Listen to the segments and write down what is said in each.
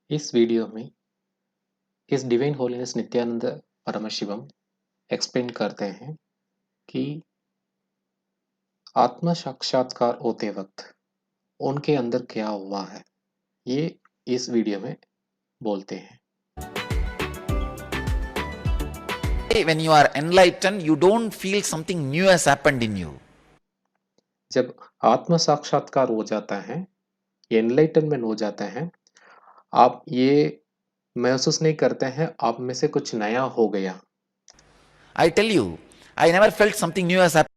इस वीडियो में इस divine holiness Nithyananda Paramashivam explain करते हैं कि आत्म साक्षात्कार होते वक्त उनके अंदर क्या हुआ है। ये इस वीडियो में बोलते हैं। When you are enlightened, you don't feel something new has happened in you. जब आत्म साक्षात्कार हो जाता है, एनलाइटनमेंट हो जाता है, आप ये महसूस नहीं करते हैं आप में से कुछ नया हो गया। I tell you, I never felt something new has happened.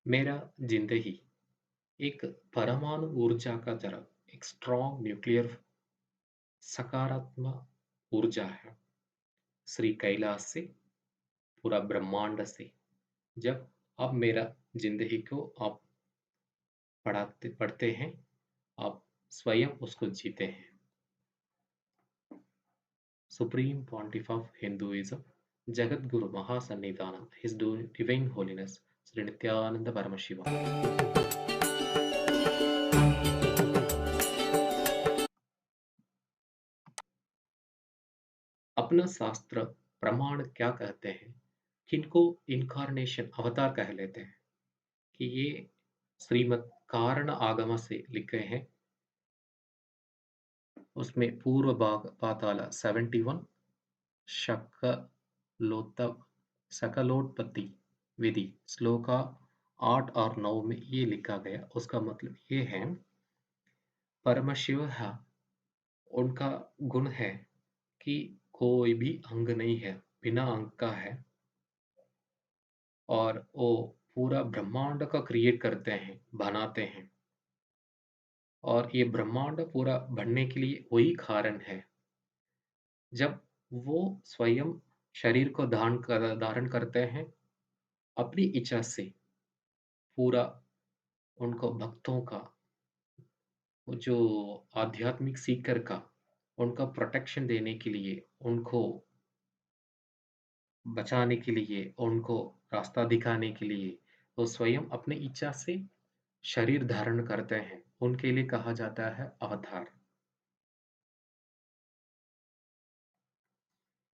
मेरा जिंदगी एक परमाणु ऊर्जा का तरह एक स्ट्रॉन्ग न्यूक्लियर सकारात्मक ऊर्जा है। श्री कैलाश से, पूरा ब्रह्मांड से। जब आप मेरा जिंदगी को आप पढ़ते हैं, आप स्वयं उसको जीते हैं। Supreme pontiff of Hinduism, Jagat Guru Mahasannidhanam, his divine holiness Shri Nithyananda Paramashiva. अपना शास्त्र प्रमाण क्या कहते हैं, किनको इनकारनेशन अवतार कह लेते हैं कि ये श्रीमद कारण आगम से लिखे हैं। उसमें पूर्व भाग पाताला 71, सकलोत्पत्ति विधि श्लोका 8 और 9 में ये लिखा गया। उसका मतलब ये है, परमशिव है, उनका गुण है कि कोई भी अंग नहीं है, बिना अंग का है, और वो पूरा ब्रह्मांड का क्रिएट करते हैं, बनाते हैं, और ये ब्रह्मांड पूरा बनने के लिए वही कारण है। जब वो स्वयं शरीर को धारण करते हैं अपनी इच्छा से, पूरा उनको भक्तों का, जो आध्यात्मिक सीकर का, उनका प्रोटेक्शन देने के लिए, उनको बचाने के लिए, उनको रास्ता दिखाने के लिए, वो स्वयं अपनी इच्छा से शरीर धारण करते हैं। उनके लिए कहा जाता है अवतार।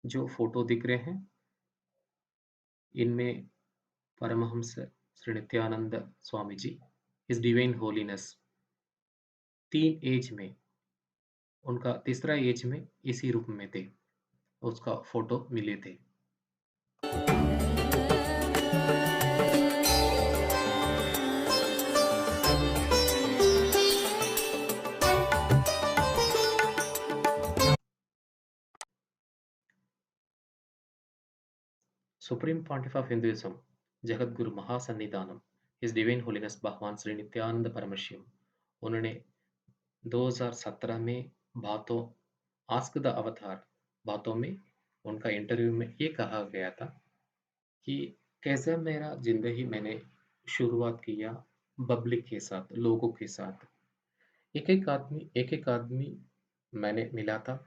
जो फोटो दिख रहे हैं, इनमें परमहंस श्री नित्यानंद स्वामी जी, इस डिवाइन होलीनेस, 3 एज में, उनका तीसरा एज में इसी रूप में थे, उसका फोटो मिले थे। Supreme pontiff of Hinduism, Jagat Guru Mahasannidhanam, his divine holiness भगवान श्री नित्यानंद परमशिव, उन्होंने 2017 में बातों आस्क द अवतार बातों में, उनका इंटरव्यू में ये कहा गया था कि कैसे मेरा जिंदगी मैंने शुरुआत किया पब्लिक के साथ, लोगों के साथ। एक एक आदमी मैंने मिला था,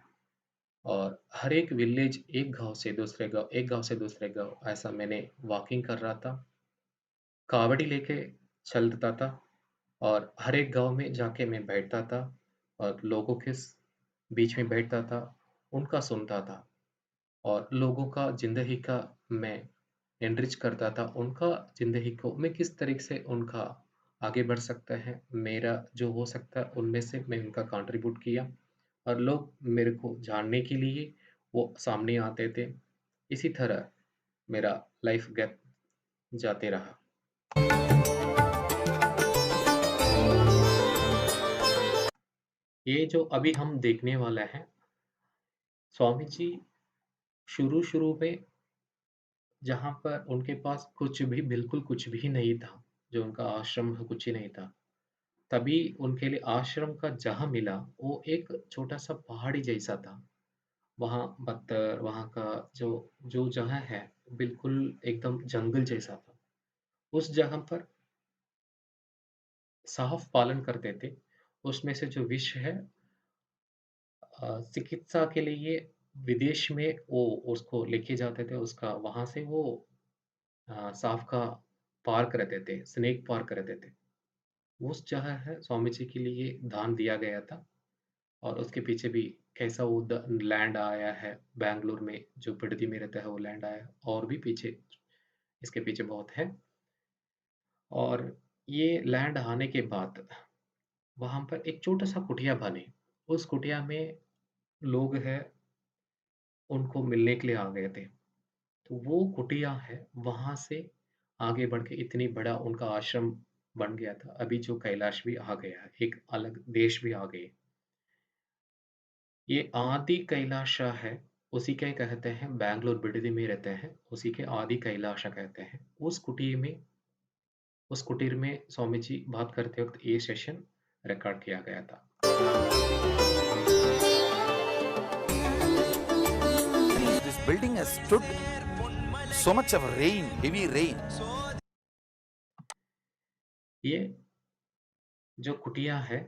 और हर एक विलेज, एक गांव से दूसरे गांव, एक गांव से दूसरे गांव, ऐसा मैंने वॉकिंग कर रहा था, कावड़ी लेके चलता था, और हर एक गांव में जाके मैं बैठता था और लोगों के बीच में बैठता था, उनका सुनता था, और लोगों का जिंदगी का मैं एनरिच करता था। उनका जिंदगी को मैं किस तरीके से उनका आगे बढ़ सकता है, मेरा जो हो सकता है उनमें से मैं उनका कंट्रीब्यूट किया, और लोग मेरे को जानने के लिए वो सामने आते थे। इसी तरह मेरा लाइफ गैप जाते रहा। ये जो अभी हम देखने वाला है, स्वामी जी शुरू-शुरू में जहाँ पर उनके पास कुछ भी बिल्कुल कुछ भी नहीं था, जो उनका आश्रम है कुछ ही नहीं था। तभी उनके लिए आश्रम का जहाँ मिला, वो एक छोटा-सा पहाड़ी जैसा था। वहाँ पत्थर, वहाँ का जो जो जगह है, बिल्कुल एकदम जंगल जैसा था। उस जगह पर साफ पालन करते थे। उसमें से जो विष है चिकित्सा के लिए विदेश में वो उसको लेके जाते थे, उसका वहाँ से वो साँप का पार्क रहते थे, स्नेक पार्क रहते थे। उस जगह है स्वामी जी के लिए दान दिया गया था और उसके पीछे भी कैसा वो लैंड आया है, बैंगलोर में जो बिडदी में रहता है वो लैंड आया है और भी पीछे इसके पीछे बहुत है। और ये लैंड आने के बाद वहाँ पर एक छोटा-सा कुटिया बनी। उस कुटिया में लोग हैं, उनको मिलने के लिए आ गए थे। तो वो कुटिया है, वहाँ से आगे बढ़ के इतनी बड़ा उनका आश्रम बन गया था। अभी जो कैलाश भी आ गया है, एक अलग देश भी आ गए। ये आदि कैलाश है, उसी के कहते हैं बैंगलोर बिडदी में रहते हैं, उसी के आदि कैलाश कहते हैं। उस कुटीर में स्वामी जी बात करते वक़्त ये सेशन रिकॉर्ड किया गया था। This building has stood so much of rain, heavy rain. ये जो कुटिया है,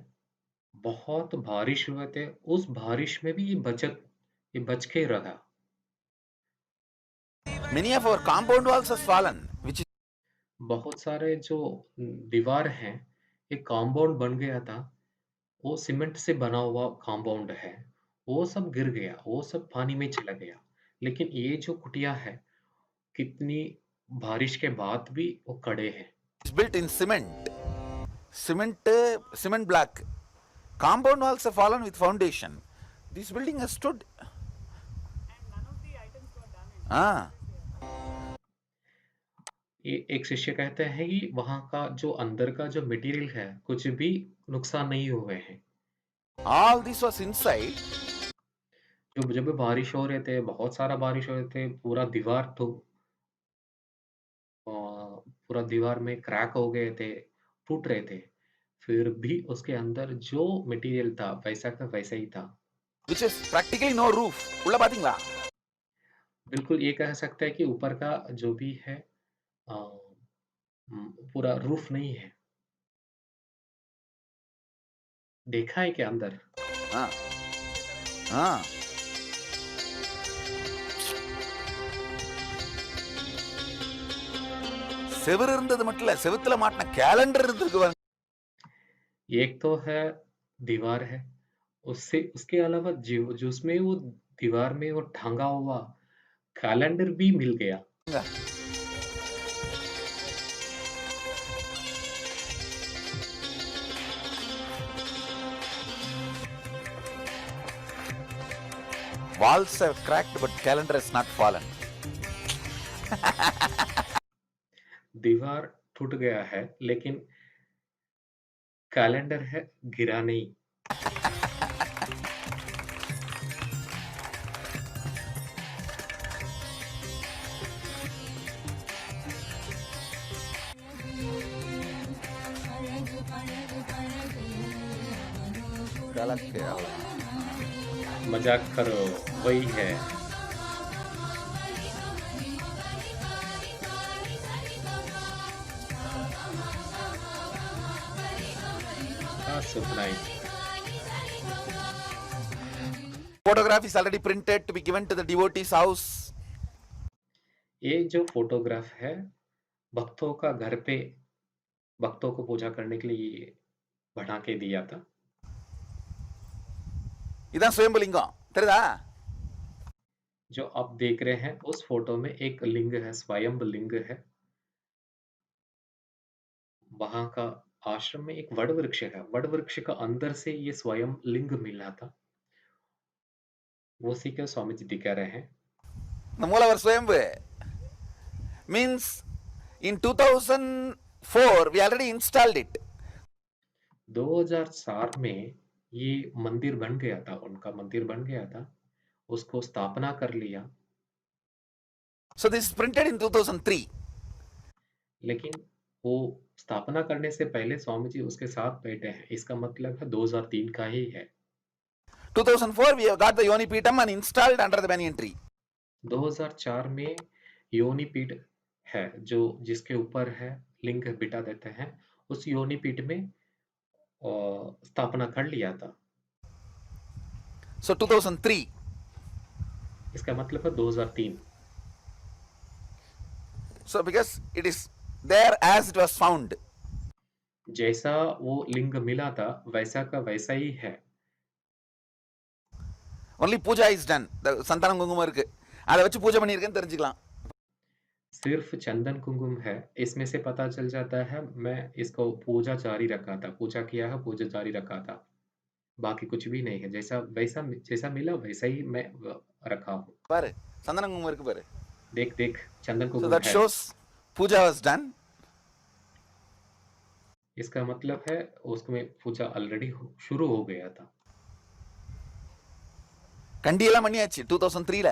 बहुत बारिश हुए थे, उस बारिश में भी ये बच के रहा। Many of our compound walls has fallen, which is बहुत सारे जो दीवार हैं, एक कॉम्पाउंड बन गया था, वो सीमेंट से बना हुआ कॉम्पाउंड है, वो सब गिर गया, वो सब पानी में चला गया। लेकिन ये जो कुटिया है, कितनी बारिश के बाद भी वो खड़े हैं। built in cement. Cement block. Compound walls have fallen with foundation. This building has stood. Ah, ये एक शिष्य कहते हैं कि वहाँ का जो अंदर का जो मटेरियल है, कुछ भी नुकसान नहीं हुए हैं। all this was inside. जब जब बारिश हो रहे थे, बहुत सारा बारिश हो रहे थे, पूरा दीवार में क्रैक हो गए थे, टूट रहे थे। फिर भी उसके अंदर जो मटेरियल था, वैसा का वैसा ही था। Which is practically no roof. உள்ள பாத்தீங்களா? बिल्कुल ये कह सकते हैं कि ऊपर का जो भी है अ, पूरा रूफ नहीं है। देखा है क्या अंदर? Ah, ah. செவுரு இருந்தது மட்டும் இல்ல, செவுத்துல மாட்டின கேலண்டர் இருந்திருக்கு பாருங்க. एक तो है दीवार है, उससे उसके अलावा जिसमें वो दीवार में वो टंगा हुआ कैलेंडर भी मिल गया। Walls have cracked, but calendar has not fallen. दीवार टूट गया है, लेकिन कैलेंडर है गिरा नहीं। गलत किया। मज़ाक करो, वही है। So nice. Photograph is already printed to be given to the devotee's house. ये जो फ़ोटोग्राफ है, भक्तों का घर पे भक्तों को पूजा करने के लिए बना के दिया था। இதான் சுயம்புலிங்கம் தெரியுதா? जो आप देख रहे हैं, उस फ़ोटो में एक लिंग है, स्वयंभ लिंग है। वहाँ का आश्रम में एक वड वृक्ष है, वड वृक्ष का अंदर से ये स्वयं लिंग मिला था। उसी को स्वामी जी दिखा रहे हैं। இந்த மூலவர் சுயம்பு means in 2004 we already installed it. 2004 में ये मंदिर बन गया था, उनका मंदिर बन गया था, उसको स्थापना कर लिया। So this is printed in 2003. लेकिन वो स्थापना करने से पहले स्वामी जी उसके साथ बैठे हैं, इसका मतलब है 2003 का ही है। 2004 we have got the Yoni Peetam and installed under the banyan tree. 2004 में योनि पीठ है, जो जिसके ऊपर है लिंग बिठा देते हैं, उस योनि पीठ में स्थापना कर लिया था। So 2003. इसका मतलब है 2003। So because it is there as it was found. जैसा वो लिंग मिला था वैसा का वैसा ही है। Only puja is done. The சந்தனம் குங்குமம் இருக்கு, அதை வச்சு பூஜை பண்ணியிருக்கேன்னு தெரிஞ்சுக்கலாம். सिर्फ चंदन कुमकुम है, इसमें से पता चल जाता है मैं इसको पूजा जारी रखा था, पूजा किया है, पूजा जारी रखा था। बाकी कुछ भी नहीं है, जैसा मिला वैसा ही मैं रखा हूँ। பாரு சந்தனம் குங்குமம் இருக்கு பாரு. देख देख चंदन So कुमकुम that है। shows puja was done. इसका मतलब है उसमें पूजा ऑलरेडी शुरू हो गया था। கண்டியெல்லாம் பண்ணியாச்சு 2003ல.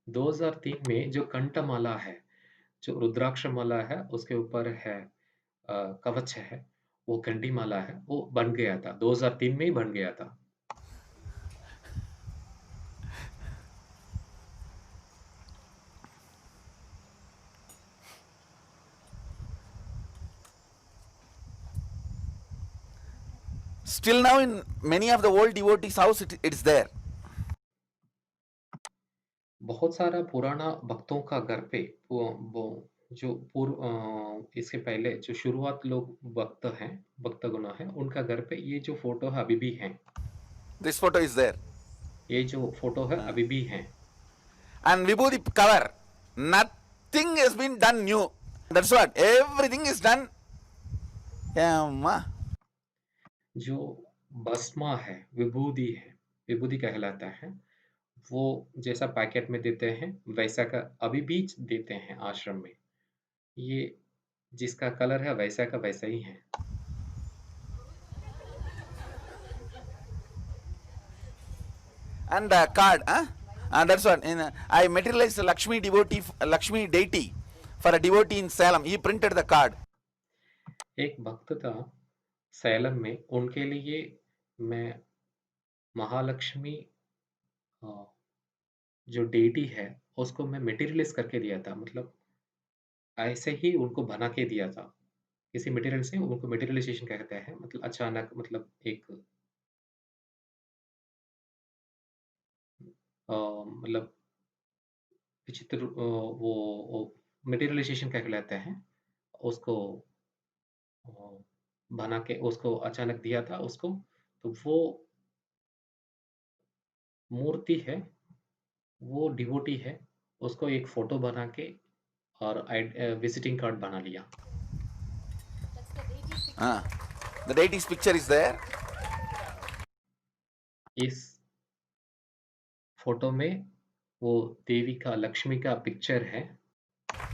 2003 में जो कंठमाला है, जो रुद्राक्ष माला है, उसके ऊपर है कवच है, वो कंठी माला है, वो बन गया था, 2003 में ही बन गया था। Still now in many of the old devotees house it is there. बहुत सारा पुराना भक्तों का घर पे वो जो इसके पहले जो शुरुआत लोग भक्त हैं, भक्तगण हैं, उनका घर पे ये जो फोटो है अभी भी है। This photo is there. ये जो फोटो है अभी भी है। And Vibhuti cover, nothing has been done new. That's what, everything is done. Yeah, जो भस्मा है, विभूति कहलाता है, वो जैसा पैकेट में देते हैं वैसा का अभी भी देते हैं आश्रम में। ये जिसका कलर है वैसा का वैसा ही है। and card, that's what. I materialized Lakshmi deity for a devotee in Salem. He printed the card. एक भक्त था सैलम में, उनके लिए मैं महालक्ष्मी जो डेटी है उसको मैं मटेरियलाइज करके दिया था, मतलब ऐसे ही उनको बना के दिया था। किसी मटेरियल से उनको मटेरियलाइजेशन कहते हैं, मतलब अचानक, मतलब एक मतलब विचित्र वो मटेरियलाइजेशन कहलाते हैं। उसको अ, बना के उसको अचानक दिया था उसको, तो वो मूर्ति है, वो डिवोटी है, उसको एक फ़ोटो बना के और विज़िटिंग कार्ड बना लिया। The deity's picture is there. इस फ़ोटो में वो देवी का, लक्ष्मी का पिक्चर है।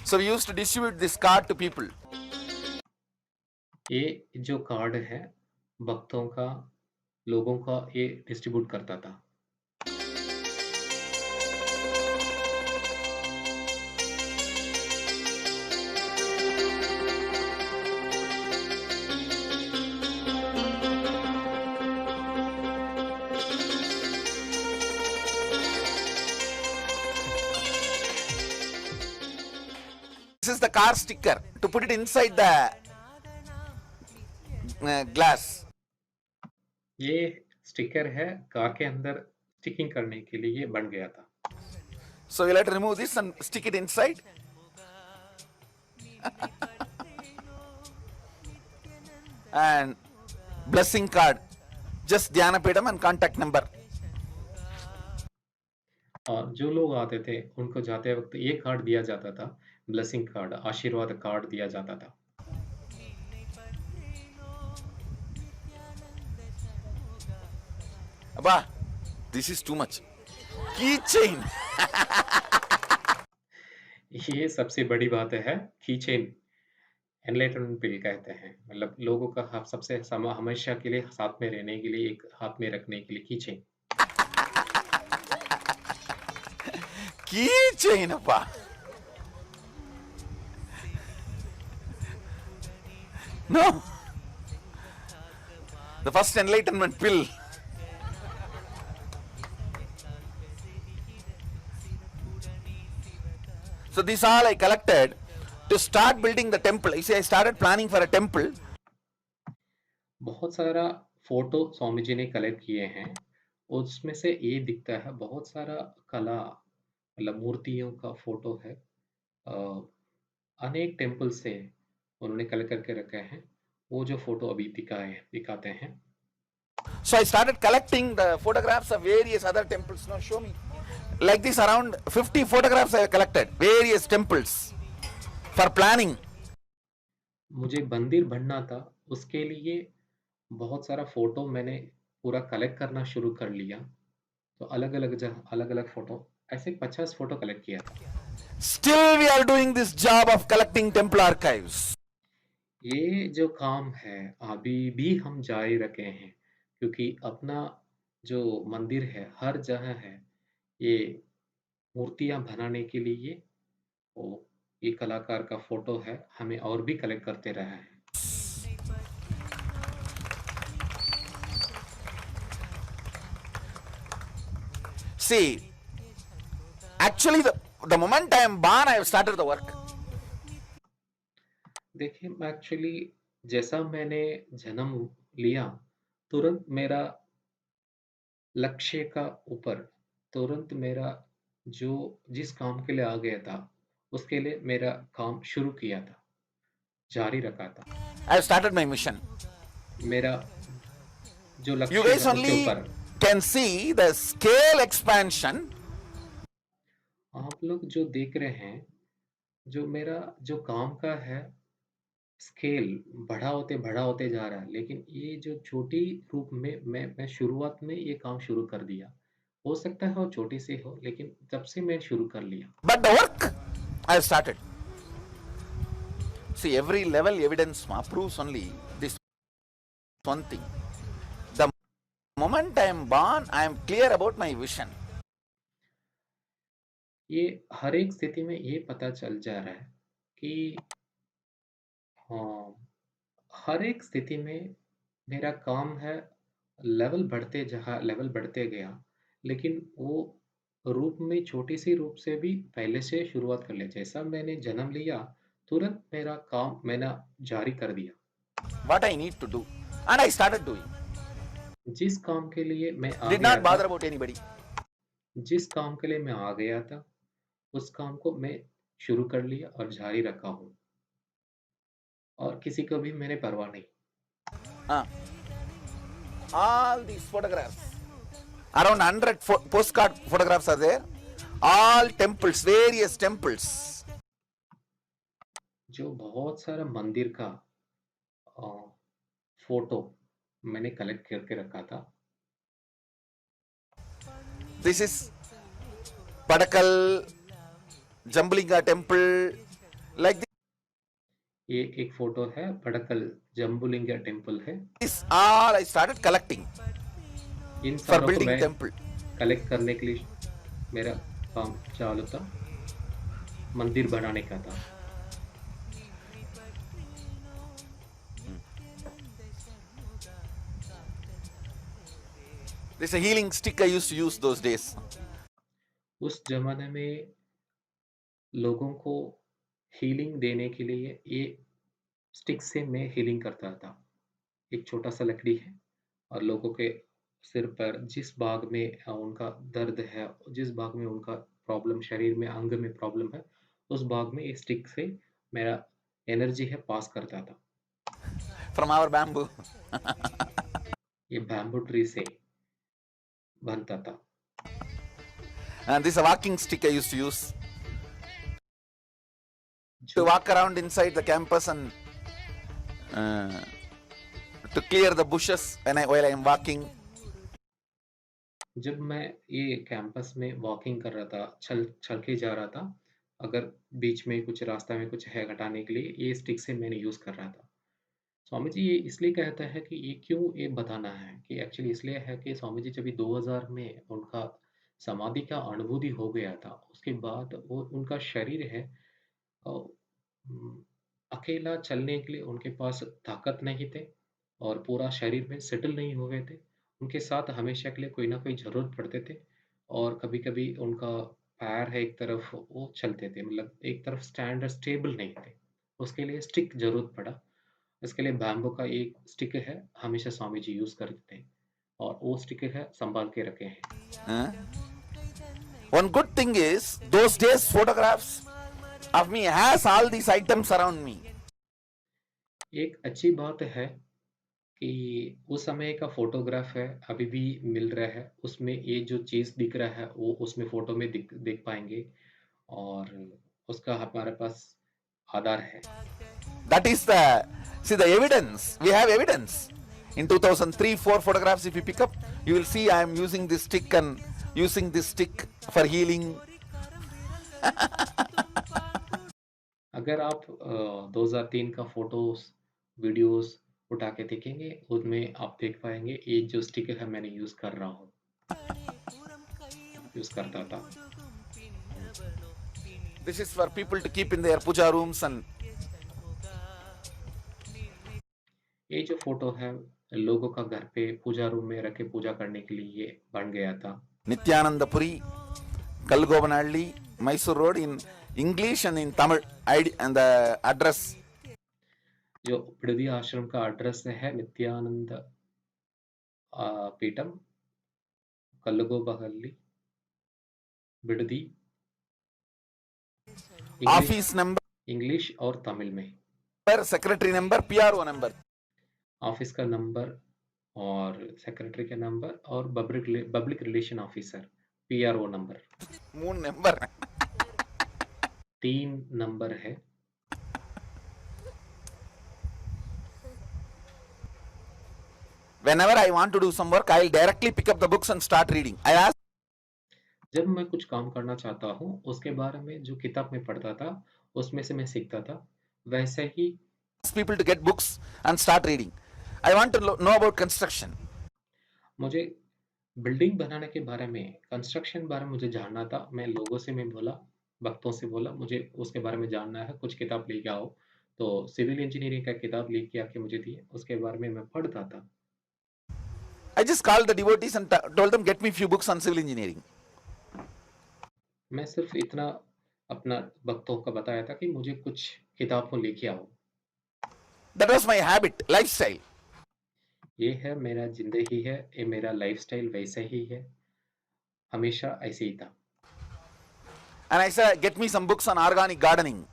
So we used to distribute this card to people. ये जो कार्ड है भक्तों का, लोगों का ये डिस्ट्रीब्यूट करता था। This is the car sticker to put it inside the glass. ये स्टिकर है, कार के अंदर स्टिकिंग करने के लिए ये बन गया था। So we'll have to remove this and stick it inside. And blessing card, just Dhyanapedam and contact number. और जो लोग आते थे उनको जाते वक्त ये कार्ड दिया जाता था, ब्लेसिंग कार्ड, आशीर्वाद कार्ड दिया जाता था। Abba, this is too much. Keychain. ये सबसे बड़ी बात है, कीचेन। एनलाइटनमेंट पिल कहते हैं। मतलब लोगों का ह सबसे हमेशा के लिए साथ में रहने के लिए, एक हाथ में रखने के लिए कीचेन। की chain appa. No, the first enlightenment pill. So these all I collected to start building the temple. You see, I started planning for a temple. बहुत सारा फ़ोटो स्वामी जी ने कलेक्ट किए हैं। उसमें से ये दिखता है बहुत सारा कला, मतलब मूर्तियों का फ़ोटो है। अ, अनेक टेम्पल से उन्होंने कलेक्ट करके रखे हैं। वो जो फ़ोटो अभी दिखाते हैं। So I started collecting the photographs of various other temples. Now show me. Like this, around 50 photographs I have collected, various temples for planning. मुझे मंदिर बनना था, उसके लिए बहुत सारा फ़ोटो मैंने पूरा कलेक्ट करना शुरू कर लिया। तो अलग-अलग जगह अलग-अलग फ़ोटो, ऐसे 50 फ़ोटो कलेक्ट किया था। Still, we are doing this job of collecting temple archives. ये जो काम है, अभी भी हम जारी रखे हैं, क्योंकि अपना जो मंदिर है, हर जगह है, ये मूर्तियाँ बनाने के लिए वो ये कलाकार का फ़ोटो है, हमें और भी कलेक्ट करते रहे हैं। See, actually, the moment I am born, I have started the work. देखिए, एक्चुअली जैसा मैंने जन्म लिया, तुरंत मेरा लक्ष्य का ऊपर तुरंत मेरा जो जिस काम के लिए आ गया था, उसके लिए मेरा काम शुरू किया था, जारी रखा था। I have started my mission. मेरा जो You लक्ष्य guys है उसके only ऊपर can see the scale expansion. आप लोग जो देख रहे हैं, जो मेरा जो काम का है, स्केल बड़ा होते जा रहा है, लेकिन ये जो छोटी रूप में मैं शुरुआत में ये काम शुरू कर दिया। हो सकता है वो छोटी सी हो, लेकिन तब से मैं शुरू कर लिया। But the work I have started. See, every level evidence proves only this one thing. The moment I am born, I am clear about my vision. ये हर एक स्थिति में ये पता चल जा रहा है कि हाँ, हर एक स्थिति में मेरा काम है, लेवल बढ़ते गया, लेकिन वो रूप में छोटी-सी रूप से भी पहले से शुरुआत कर लिया। जैसा मैंने जन्म लिया, तुरंत मेरा काम मैंने जारी कर दिया। What I need to do. And I started doing. जिस काम के लिए मैं आ Did गया not था bother about anybody. जिस काम के लिए मैं आ गया था, उस काम को मैं शुरू कर लिया और जारी रखा हूँ, और किसी को भी मैंने परवाह नहीं। Uh, all these photographs, around 100 postcard photographs are there. All temples, various temples. जो बहुत सारा मंदिर का अ, फ़ोटो मैंने कलेक्ट करके रखा था। This is Padakal, Jambulinga temple, like ये एक फ़ोटो है, पड़क्कल जम्बुलिंग टेम्पल है। this. All I started collecting in for सारों को building मैं temple. कलेक्ट करने के लिए मेरा काम चालू था, मंदिर बनाने का था। This is a healing stick I used to use those days. उस ज़माने में लोगों को हीलिंग देने के लिए ये स्टिक से मैं हीलिंग करता था। एक छोटा-सा लकड़ी है और लोगों के सिर पर जिस भाग में उनका दर्द है, जिस भाग में उनका प्रॉब्लम शरीर में, अंग में प्रॉब्लम है, उस भाग में ये स्टिक से मेरा एनर्जी है पास करता था। From our bamboo. ये बैम्बू ट्री से बनता था। And this is a walking stick I used to use to जो walk around inside the campus and uh, to clear the bushes while I am walking. जब मैं ये campus में walking कर रहा था, चल चल के जा रहा था, अगर बीच में कुछ रास्ता में कुछ है हटाने के लिए, ये स्टिक से मैंने यूज़ कर रहा था। स्वामी जी ये इसलिए कहता है कि ये क्यों ये बताना है कि एक्चुअली इसलिए है कि स्वामी जी जब 2000 में उनका समाधि का अनुभूति हो गया था, उसके बाद वो उनका शरीर है अ, उम, अकेला चलने के लिए उनके पास ताकत नहीं थे और पूरा शरीर में सेटल नहीं हुए थे। उनके साथ हमेशा के लिए कोई ना कोई ज़रूरत पड़ते थे और कभी-कभी उनका पैर है एक तरफ वो चलते थे मतलब एक तरफ स्टेबल नहीं थे। उसके लिए स्टिक ज़रूरत पड़ा। इसके लिए बैम्बू का एक स्टिक है, हमेशा स्वामी जी यूज़ करते थे और वो स्टिक है सँभाल के रखे हैं। Huh? One good thing is those days photographs of me has all these items around me. एक अच्छी बात है कि उस समय का फ़ोटोग्राफ है, अभी भी मिल रहा है, उसमें ये जो चीज़ दिख रहा है, वो उसमें फ़ोटो में दिख देख पाएँगे और उसका हमारे पास आधार है। That is the see the evidence. We have evidence. In 2003, 4 photographs. If you pick up, you will see I am using this stick and using this stick for healing. अगर आप 2003 का फ़ोटोज़, वीडियोज़ उठा के देखेंगे, उनमें आप देख पाएँगे ये जो स्टिक है मैंने यूज़ कर रहा हूँ, यूज़ करता था। This is for people to keep in their puja rooms and ये जो फ़ोटो है, लोगों का घर पे पूजा रूम में रख के पूजा करने के लिए ये बन गया था। Nityananda Puri, Kalgobanalli, Mysore Road in English and in Tamil. ID and the address. जो बिडदी आश्रम का एड्रेस है Nithyananda Peetham, Kallugopahalli, Bidadi, English Office number, English और तमिल में। secretary number, PRO number. Office का नंबर और सेक्रेटरी का नंबर और public relation officer PRO number Moon number. 3 number है। Whenever I want to do some work, I'll directly pick up the books and start reading. I ask जब मैं कुछ काम करना चाहता हूँ, उसके बारे में जो किताब में पढ़ता था, उसमें से मैं सीखता था। वैसे ही people to get books and start reading. I want to know about construction. मुझे बिल्डिंग बनाने के बारे में, कंस्ट्रक्शन बारे में मुझे जानना था। मैं लोगों से मैं बोला, भक्तों से बोला, मुझे उसके बारे में जानना है, कुछ किताब लेके आओ। तो सिविल इंजीनियरिंग का किताब लेके आके मुझे दिए, उसके बारे में मैं पढ़ता था। I just called the devotees and told them, get me few books on civil engineering. मैं सिर्फ़ इतना अपना भक्तों को बताया था कि मुझे कुछ किताब को लेके आओ। That was my habit, lifestyle. ये है मेरा ज़िंदगी है, ये मेरा लाइफ़स्टाइल वैसा ही है, हमेशा ऐसे ही था। And I said, get me some books on organic gardening.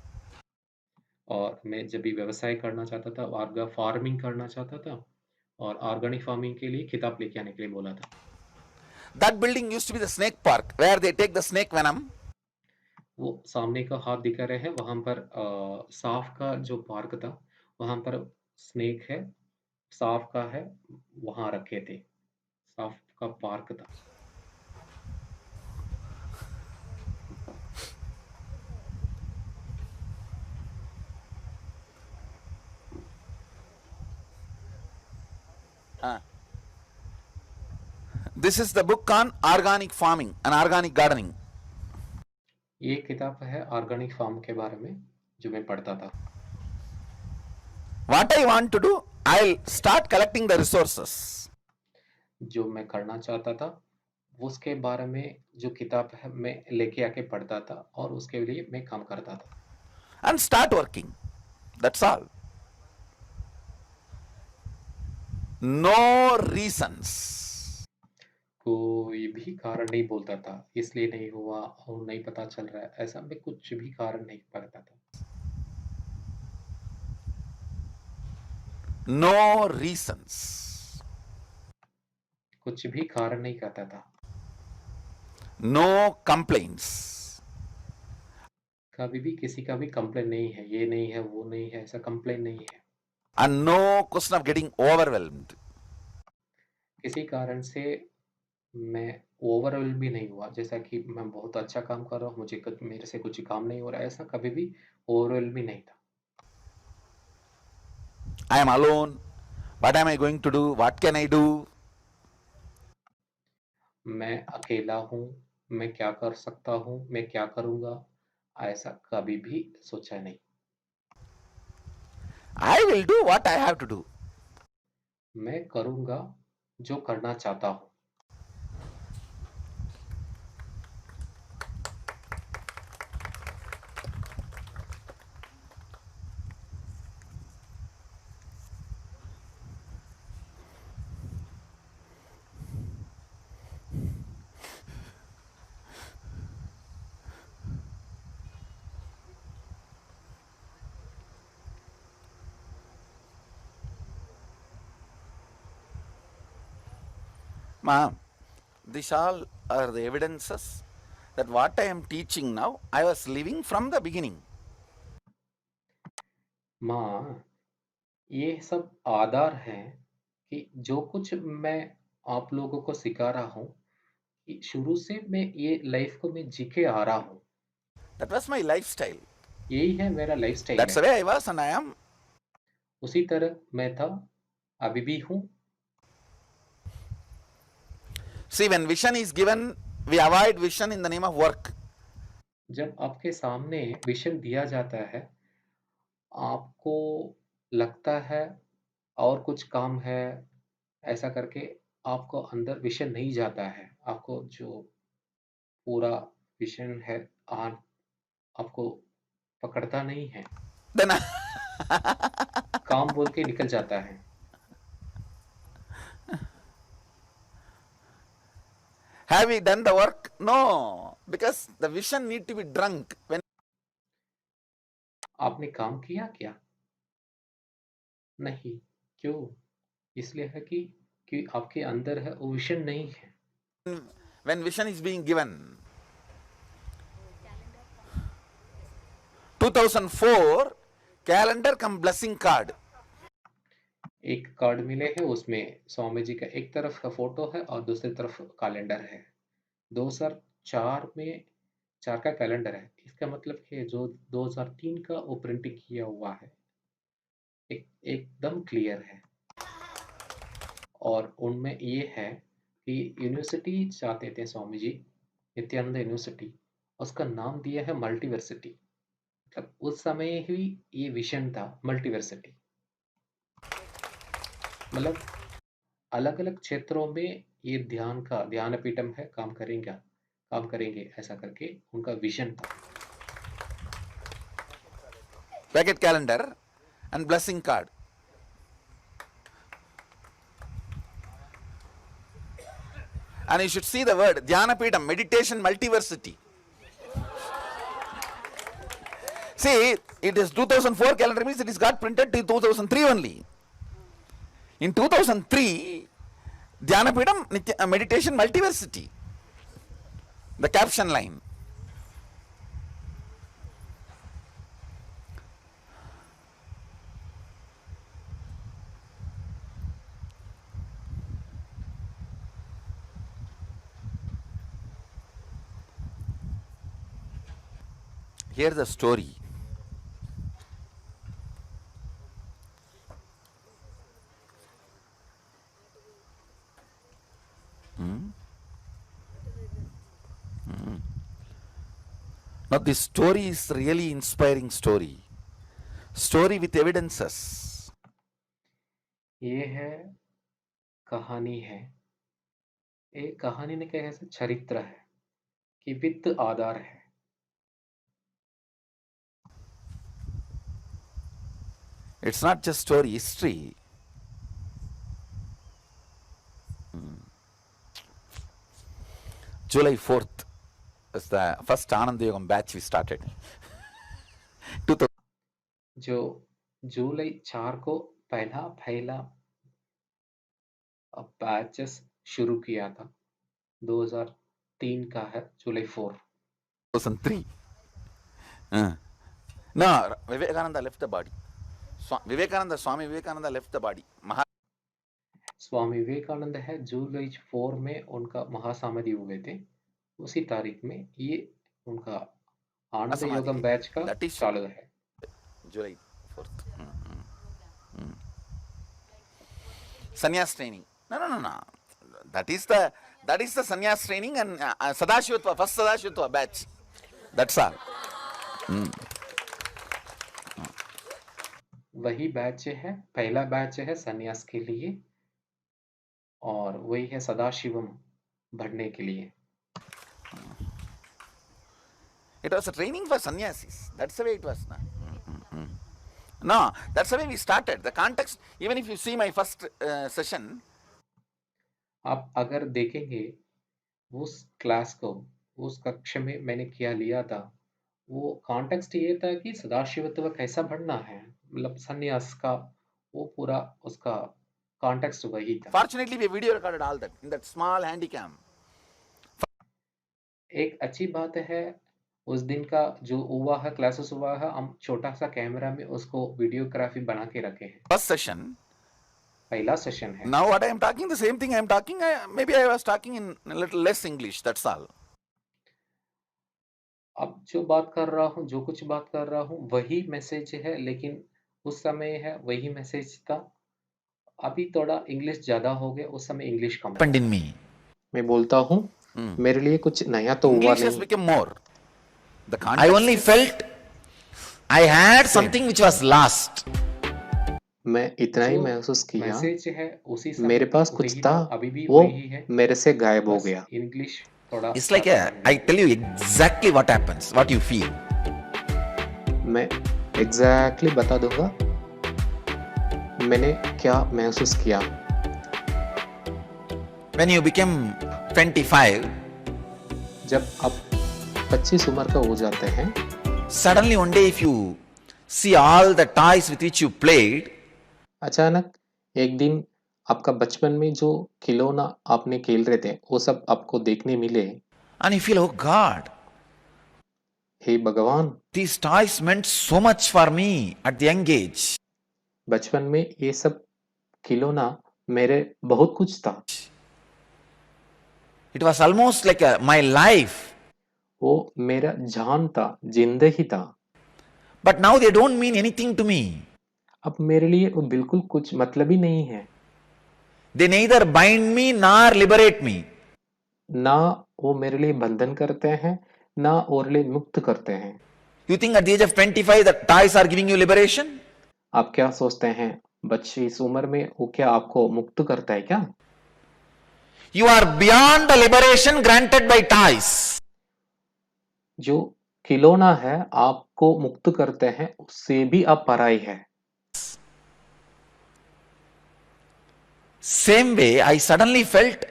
और मैं जब भी व्यवसाय करना चाहता था, फार्मिंग करना चाहता था और ऑर्गेनिक फार्मिंग के लिए किताब लेके आने के लिए बोला था। That building used to be the snake park, where they take the snake venom. वो सामने का हाथ दिखा रहे हैं, वहाँ पर साँप का जो पार्क था, वहाँ पर स्नेक है, साँप का है, वहाँ रखे थे। साँप का पार्क था। This is the book on organic farming and organic gardening. ये किताब है ऑर्गेनिक फार्म के बारे में, जो मैं पढ़ता था। What I want to do, I'll start collecting the resources. जो मैं करना चाहता था, उसके बारे में जो किताब है, मैं लेके आके पढ़ता था और उसके लिए मैं काम करता था। And start working. That's all. No reasons. कोई भी कारण नहीं बोलता था, इसलिए नहीं हुआ और नहीं पता चल रहा है, ऐसा मैं कुछ भी कारण नहीं पढ़ता था। No reasons. कुछ भी कारण नहीं कहता था। No complaints. कभी भी किसी का भी कंप्लेन नहीं है, ये नहीं है, वो नहीं है, ऐसा कंप्लेन नहीं है। And no question of getting overwhelmed. किसी कारण से मैं ओवरवेल्म भी नहीं हुआ, जैसा कि मैं बहुत अच्छा काम कर रहा हूँ, मुझे मेरे से कुछ काम नहीं हो रहा है, ऐसा कभी भी ओवरवेल्म भी नहीं था। I am alone. What am I going to do? What can I do? मैं अकेला हूँ, मैं क्या कर सकता हूँ, मैं क्या करूँगा, ऐसा कभी भी सोचा नहीं। I will do what I have to do. मैं करूँगा जो करना चाहता हूँ। Ma'am, these all are the evidences that what I am teaching now, I was living from the beginning. माँ, ये सब आधार हैं कि जो कुछ मैं आप लोगों को सिखा रहा हूँ, कि शुरू से मैं ये लाइफ़ को मैं जी के आ रहा हूँ। That was my lifestyle. यही है मेरा लाइफ़स्टाइल That's है। the way I was and I am. उसी तरह मैं था, अभी भी हूँ। See, when vision is given, we avoid vision in the name of work. जब आपके सामने विज़न दिया जाता है, आपको लगता है और कुछ काम है, ऐसा करके आपको अंदर विज़न नहीं जाता है। आपको जो पूरा विज़न है, आ आपको पकड़ता नहीं है, Then काम बोल के निकल जाता है। have we done the work? No, because the vision need to be drunk. When आपने काम किया क्या? नहीं। क्यों? इसलिए है कि आपके अंदर है, वो विज़न नहीं है। when vision is being given, 2004 calendar come blessing card. एक कार्ड मिले हैं, उसमें स्वामी जी का एक तरफ का फ़ोटो है और दूसरी तरफ कैलेंडर है। 2004 में 4 का कैलेंडर है। इसका मतलब कि जो 2003 का वो प्रिंटिंग किया हुआ है, एकदम क्लियर है। और उनमें ये है कि यूनिवर्सिटी चाहते थे स्वामी जी, नित्यानंद यूनिवर्सिटी, उसका नाम दिया है मल्टीवर्सिटी। मतलब उस समय ही ये विज़न था मल्टीवर्सिटी। मतलब अलग-अलग क्षेत्रों में ये ध्यानपीठम है, काम करेंगे ऐसा करके उनका विज़न था। Packet calendar and blessing card. And you should see the word Dhyanapeetham, meditation multiversity. See, it is 2004 calendar means it is got printed till 2003 only. In 2003, Dhyanapeetham meditation multiversity. The caption line. Here's the story. Now this story is really inspiring story. Story with evidences. ये है कहानी है। ये कहानी ने क्या है, चरित्र है कि वित्त आधार है। It's not just story, history. July 4th is the first Anand Yogam batch we started. 2000. जो जुलाई 4 को पहला बैचेस शुरू किया था, 2003 का है जुलाई 4। 2003. No, Vivekananda left the body. Swami Vivekananda left the body. Swami Vivekananda है जुलाई 4 में उनका महासमाधि हुए थे। उसी तारीख में ये उनका आनंद Asamadhi. योगम बैच का That is चालू है। July 4th. Sannyas training. No. That is the sannyas training and Sadashivatva, first Sadashivatva batch. That's all. वही बैच है, पहला बैच है सन्यास के लिए और वही है सदाशिवम भरने के लिए। It was a training for sannyasis. That's the way it was. No, that's the way we started. The context, even if you see my first session, आप अगर देखेंगे उस क्लास को, उस कक्षा में मैंने क्या लिया था, वो कॉन्टेक्स्ट ये था कि सदाशिवत्व कैसा बढ़ना है, मतलब सन्यास का वो पूरा उसका कॉन्टेक्स्ट वही था। fortunately we video recorded all that in that small handycam. एक अच्छी बात है उस दिन का जो हुआ है, क्लासेस हुआ है, हम छोटा सा कैमरा में उसको वीडियोग्राफी बना के रखे हैं। First session. पहला सेशन है। Now what I am talking, the same thing I am talking, maybe I was talking in a little less English, that's all. अब जो बात कर रहा हूँ, जो कुछ बात कर रहा हूँ, वही मैसेज है, लेकिन उस समय है वही मैसेज था। अभी थोड़ा इंग्लिश ज़्यादा हो गया, उस समय इंग्लिश कम था। Happened in me. मैं बोलता हूँ, मेरे लिए कुछ नया तो हुआ English has नहीं। become more. The context I only felt I had something which was lost. मैं इतना ही महसूस किया, मैसेज है उसी समय मेरे पास कुछ था, अभी भी वो वही है, मेरे से गायब हो गया। इंग्लिश थोड़ा It's like I tell you exactly what happens, what you feel. मैं exactly बता दूंगा मैंने क्या महसूस किया। When you become 25, जब आप 25 उम्र का हो जाते हैं, suddenly one day if you see all the toys with which you played, अचानक एक दिन आपका बचपन में जो खिलौना आपने खेल रहे थे वो सब आपको देखने मिले, and you feel, oh God, हे भगवान, these toys meant so much for me at the young age. बचपन में ये सब खिलौना मेरे बहुत कुछ था। It was almost like my life. वो मेरा जान था, जिंदगी था। But now they don't mean anything to me. अब मेरे लिए वो बिल्कुल कुछ मतलब ही नहीं है। They neither bind me nor liberate me. ना वो मेरे लिए बंधन करते हैं, ना और लिए मुक्त करते हैं। You think at the age of 25 the toys are giving you liberation? आप क्या सोचते हैं बच्चे इस उम्र में वो क्या आपको मुक्त करता है क्या? You are beyond the liberation granted by toys. जो खिलौना है आपको मुक्त करते हैं, उससे भी आप पराई है। Same way I suddenly felt,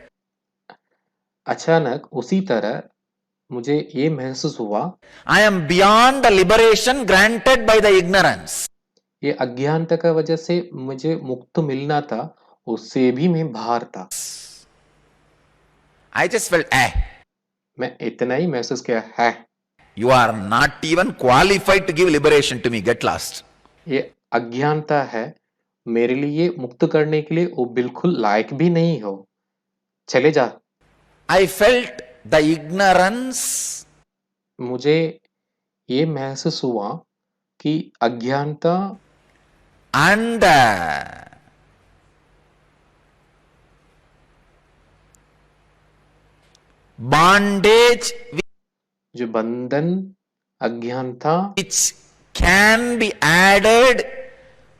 अचानक उसी तरह मुझे ये महसूस हुआ, I am beyond the liberation granted by the ignorance. ये अज्ञानता का वजह से मुझे मुक्त मिलना था, उससे भी मैं बाहर था। I just felt, मैं इतना ही महसूस किया है, you are not even qualified to give liberation to me, get lost. ये अज्ञानता है, मेरे लिए मुक्त करने के लिए वो बिल्कुल लायक भी नहीं हो, चले जा। I felt the ignorance. मुझे ये महसूस हुआ कि अज्ञानता and bondage जो बंधन अज्ञानता which can be added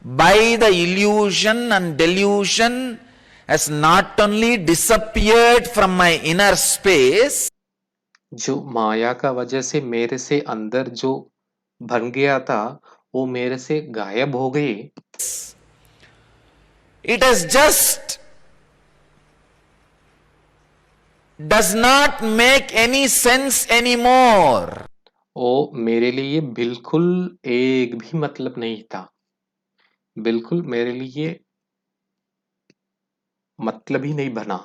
by the illusion and delusion has not only disappeared from my inner space, जो माया का वजह से मेरे से अंदर जो बन गया था वो मेरे से गायब हो गई, it has just does not make any sense anymore. वो मेरे लिए बिल्कुल एक भी मतलब नहीं था, बिल्कुल मेरे लिए मतलब ही नहीं बना।